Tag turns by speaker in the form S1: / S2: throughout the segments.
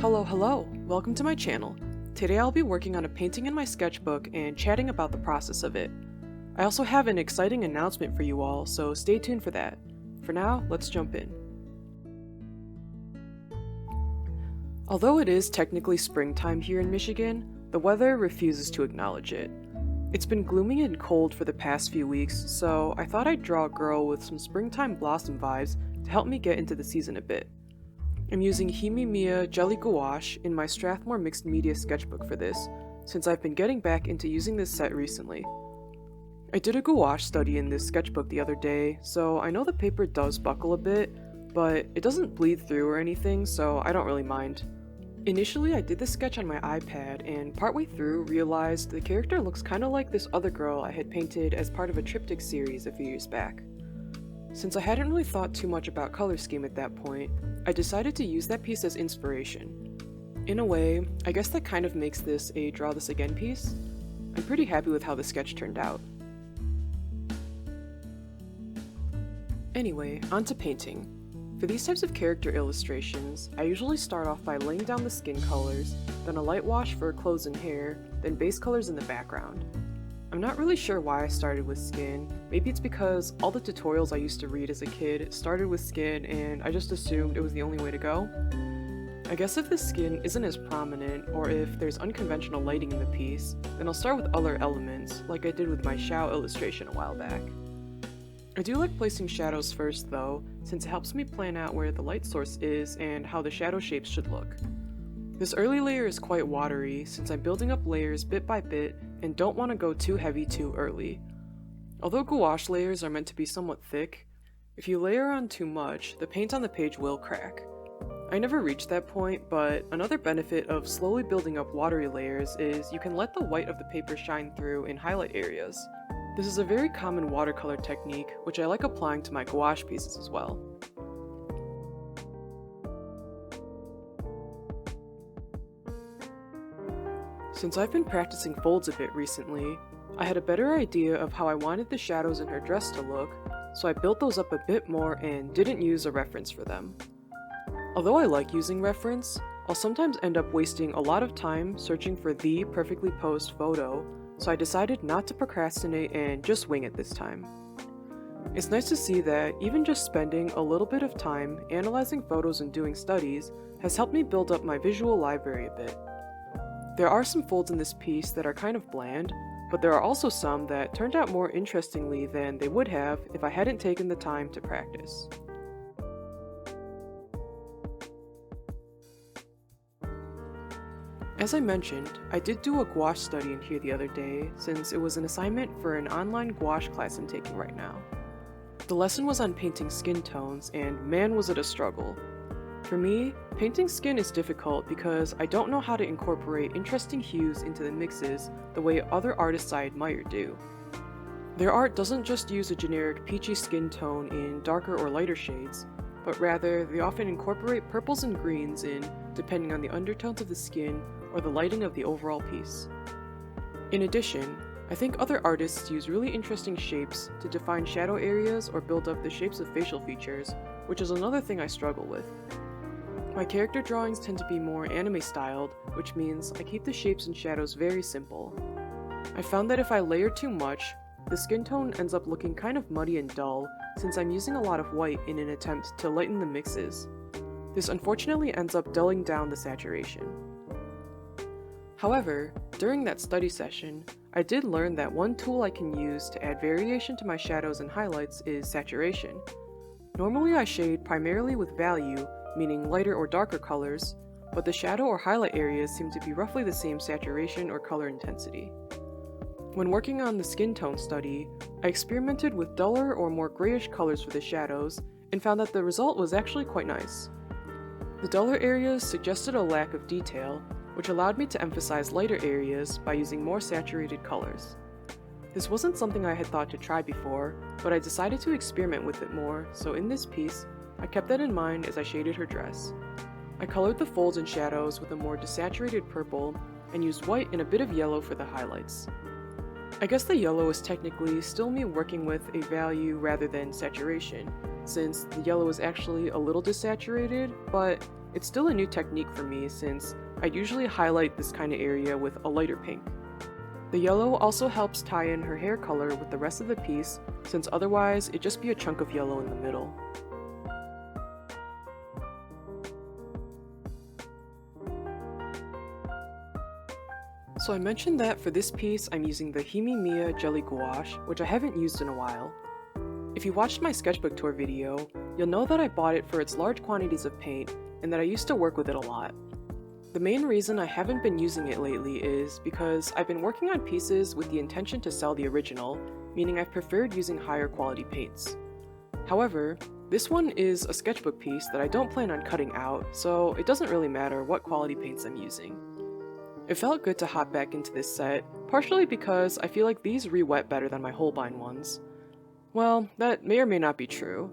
S1: Hello, welcome to my channel. Today I'll be working on a painting in my sketchbook and chatting about the process of it. I also have an exciting announcement for you all, so stay tuned for that. For now, let's jump in. Although it is technically springtime here in Michigan, the weather refuses to acknowledge it. It's been gloomy and cold for the past few weeks, so I thought I'd draw a girl with some springtime blossom vibes to help me get into the season a bit. I'm using Himi Miya Jelly Gouache in my Strathmore mixed media sketchbook for this, since I've been getting back into using this set recently. I did a gouache study in this sketchbook the other day, so I know the paper does buckle a bit, but it doesn't bleed through or anything, so I don't really mind. Initially, I did this sketch on my iPad, and partway through realized the character looks kinda like this other girl I had painted as part of a triptych series a few years back. Since I hadn't really thought too much about color scheme at that point, I decided to use that piece as inspiration. In a way, I guess that kind of makes this a draw this again piece. I'm pretty happy with how the sketch turned out. Anyway, on to painting. For these types of character illustrations, I usually start off by laying down the skin colors, then a light wash for clothes and hair, then base colors in the background. I'm not really sure why I started with skin. Maybe it's because all the tutorials I used to read as a kid started with skin and I just assumed it was the only way to go. I guess if the skin isn't as prominent, or if there's unconventional lighting in the piece, then I'll start with other elements, like I did with my Shao illustration a while back. I do like placing shadows first though, since it helps me plan out where the light source is and how the shadow shapes should look. This early layer is quite watery, since I'm building up layers bit by bit and don't want to go too heavy too early. Although gouache layers are meant to be somewhat thick, if you layer on too much, the paint on the page will crack. I never reached that point, but another benefit of slowly building up watery layers is you can let the white of the paper shine through in highlight areas. This is a very common watercolor technique, which I like applying to my gouache pieces as well. Since I've been practicing folds a bit recently, I had a better idea of how I wanted the shadows in her dress to look, so I built those up a bit more and didn't use a reference for them. Although I like using reference, I'll sometimes end up wasting a lot of time searching for the perfectly posed photo, so I decided not to procrastinate and just wing it this time. It's nice to see that even just spending a little bit of time analyzing photos and doing studies has helped me build up my visual library a bit. There are some folds in this piece that are kind of bland, but there are also some that turned out more interestingly than they would have if I hadn't taken the time to practice. As I mentioned, I did do a gouache study in here the other day, since it was an assignment for an online gouache class I'm taking right now. The lesson was on painting skin tones, and man was it a struggle. For me, painting skin is difficult because I don't know how to incorporate interesting hues into the mixes the way other artists I admire do. Their art doesn't just use a generic peachy skin tone in darker or lighter shades, but rather they often incorporate purples and greens in depending on the undertones of the skin or the lighting of the overall piece. In addition, I think other artists use really interesting shapes to define shadow areas or build up the shapes of facial features, which is another thing I struggle with. My character drawings tend to be more anime styled, which means I keep the shapes and shadows very simple. I found that if I layer too much, the skin tone ends up looking kind of muddy and dull, since I'm using a lot of white in an attempt to lighten the mixes. This unfortunately ends up dulling down the saturation. However, during that study session, I did learn that one tool I can use to add variation to my shadows and highlights is saturation. Normally I shade primarily with value, meaning lighter or darker colors, but the shadow or highlight areas seem to be roughly the same saturation or color intensity. When working on the skin tone study, I experimented with duller or more grayish colors for the shadows and found that the result was actually quite nice. The duller areas suggested a lack of detail, which allowed me to emphasize lighter areas by using more saturated colors. This wasn't something I had thought to try before, but I decided to experiment with it more, so in this piece, I kept that in mind as I shaded her dress. I colored the folds and shadows with a more desaturated purple, and used white and a bit of yellow for the highlights. I guess the yellow is technically still me working with a value rather than saturation, since the yellow is actually a little desaturated, but it's still a new technique for me since I usually highlight this kind of area with a lighter pink. The yellow also helps tie in her hair color with the rest of the piece, since otherwise it'd just be a chunk of yellow in the middle. So I mentioned that for this piece I'm using the Himi Miya Jelly Gouache, which I haven't used in a while. If you watched my sketchbook tour video, you'll know that I bought it for its large quantities of paint and that I used to work with it a lot. The main reason I haven't been using it lately is because I've been working on pieces with the intention to sell the original, meaning I've preferred using higher quality paints. However, this one is a sketchbook piece that I don't plan on cutting out, so it doesn't really matter what quality paints I'm using. It felt good to hop back into this set, partially because I feel like these re-wet better than my Holbein ones. Well, that may or may not be true.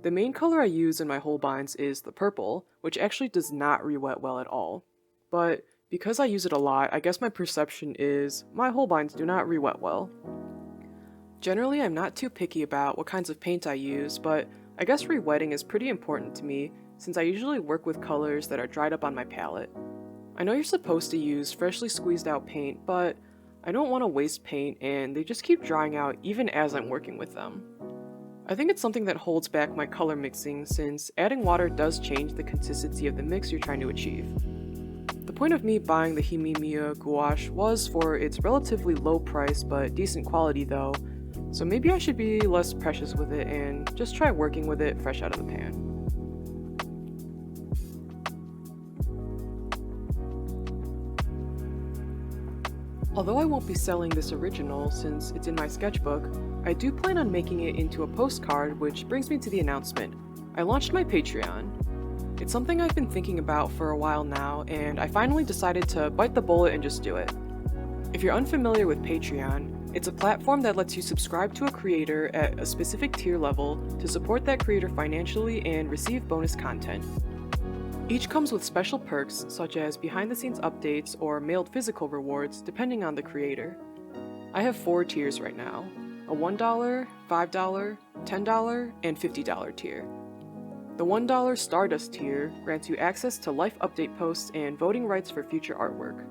S1: The main color I use in my Holbeins is the purple, which actually does not re-wet well at all. But because I use it a lot, I guess my perception is my Holbeins do not re-wet well. Generally, I'm not too picky about what kinds of paint I use, but I guess re-wetting is pretty important to me since I usually work with colors that are dried up on my palette. I know you're supposed to use freshly squeezed out paint, but I don't want to waste paint and they just keep drying out even as I'm working with them. I think it's something that holds back my color mixing since adding water does change the consistency of the mix you're trying to achieve. The point of me buying the Himi Miya Gouache was for its relatively low price but decent quality though, so maybe I should be less precious with it and just try working with it fresh out of the pan. Although I won't be selling this original since it's in my sketchbook, I do plan on making it into a postcard, which brings me to the announcement. I launched my Patreon. It's something I've been thinking about for a while now, and I finally decided to bite the bullet and just do it. If you're unfamiliar with Patreon, it's a platform that lets you subscribe to a creator at a specific tier level to support that creator financially and receive bonus content. Each comes with special perks such as behind-the-scenes updates or mailed physical rewards depending on the creator. I have 4 tiers right now, a $1, $5, $10, and $50 tier. The $1 Stardust tier grants you access to life update posts and voting rights for future artwork.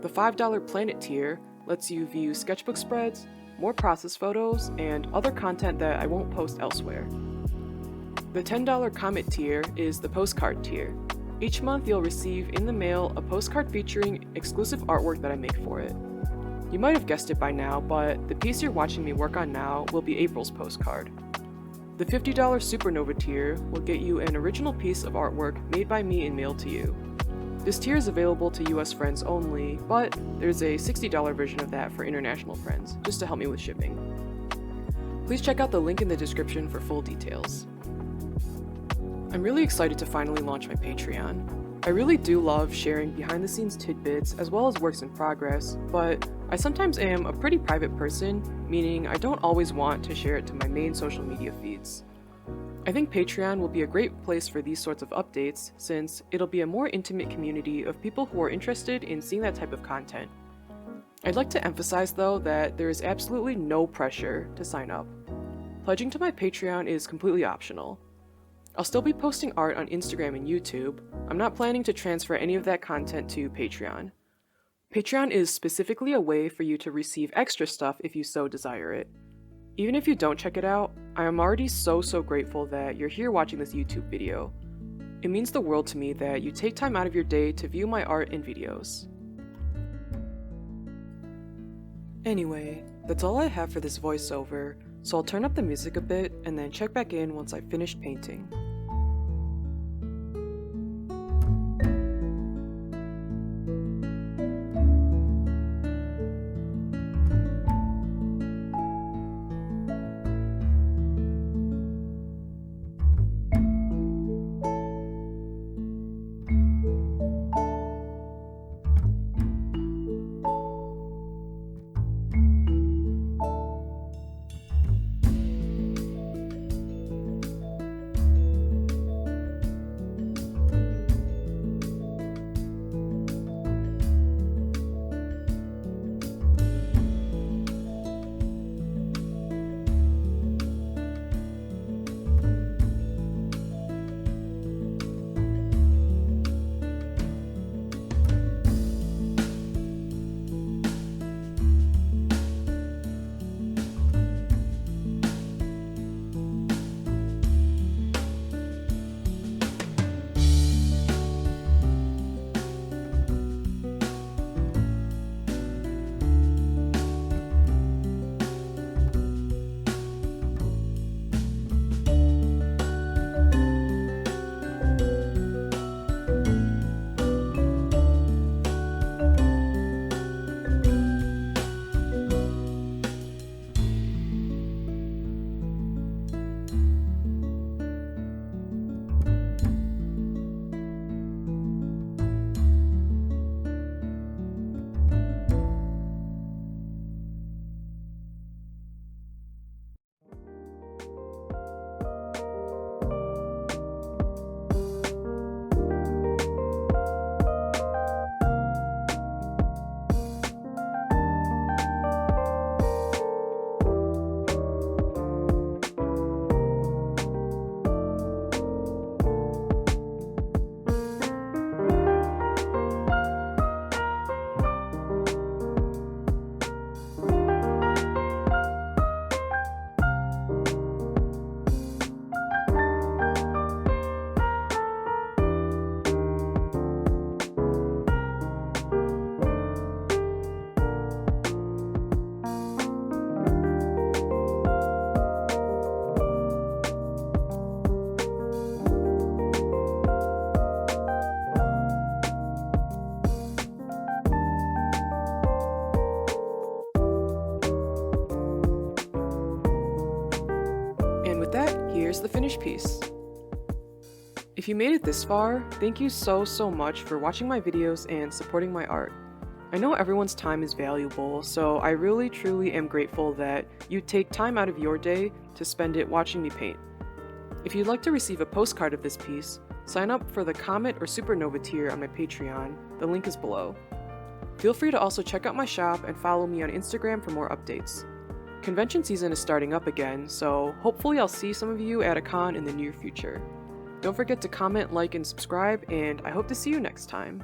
S1: The $5 Planet tier lets you view sketchbook spreads, more process photos, and other content that I won't post elsewhere. The $10 Comet tier is the postcard tier. Each month you'll receive in the mail a postcard featuring exclusive artwork that I make for it. You might have guessed it by now, but the piece you're watching me work on now will be April's postcard. The $50 Supernova tier will get you an original piece of artwork made by me and mailed to you. This tier is available to US friends only, but there's a $60 version of that for international friends, just to help me with shipping. Please check out the link in the description for full details. I'm really excited to finally launch my Patreon. I really do love sharing behind-the-scenes tidbits as well as works in progress, but I sometimes am a pretty private person, meaning I don't always want to share it to my main social media feeds. I think Patreon will be a great place for these sorts of updates, since it'll be a more intimate community of people who are interested in seeing that type of content. I'd like to emphasize though that there is absolutely no pressure to sign up. Pledging to my Patreon is completely optional. I'll still be posting art on Instagram and YouTube. I'm not planning to transfer any of that content to Patreon. Patreon is specifically a way for you to receive extra stuff if you so desire it. Even if you don't check it out, I am already so grateful that you're here watching this YouTube video. It means the world to me that you take time out of your day to view my art and videos. Anyway, that's all I have for this voiceover, so I'll turn up the music a bit and then check back in once I've finished painting. here's the finished piece. If you made it this far, thank you so much for watching my videos and supporting my art. I know everyone's time is valuable, so I really truly am grateful that you take time out of your day to spend it watching me paint. If you'd like to receive a postcard of this piece, sign up for the Comet or Supernova tier on my Patreon, the link is below. Feel free to also check out my shop and follow me on Instagram for more updates. Convention season is starting up again, so hopefully I'll see some of you at a con in the near future. Don't forget to comment, like, and subscribe, and I hope to see you next time.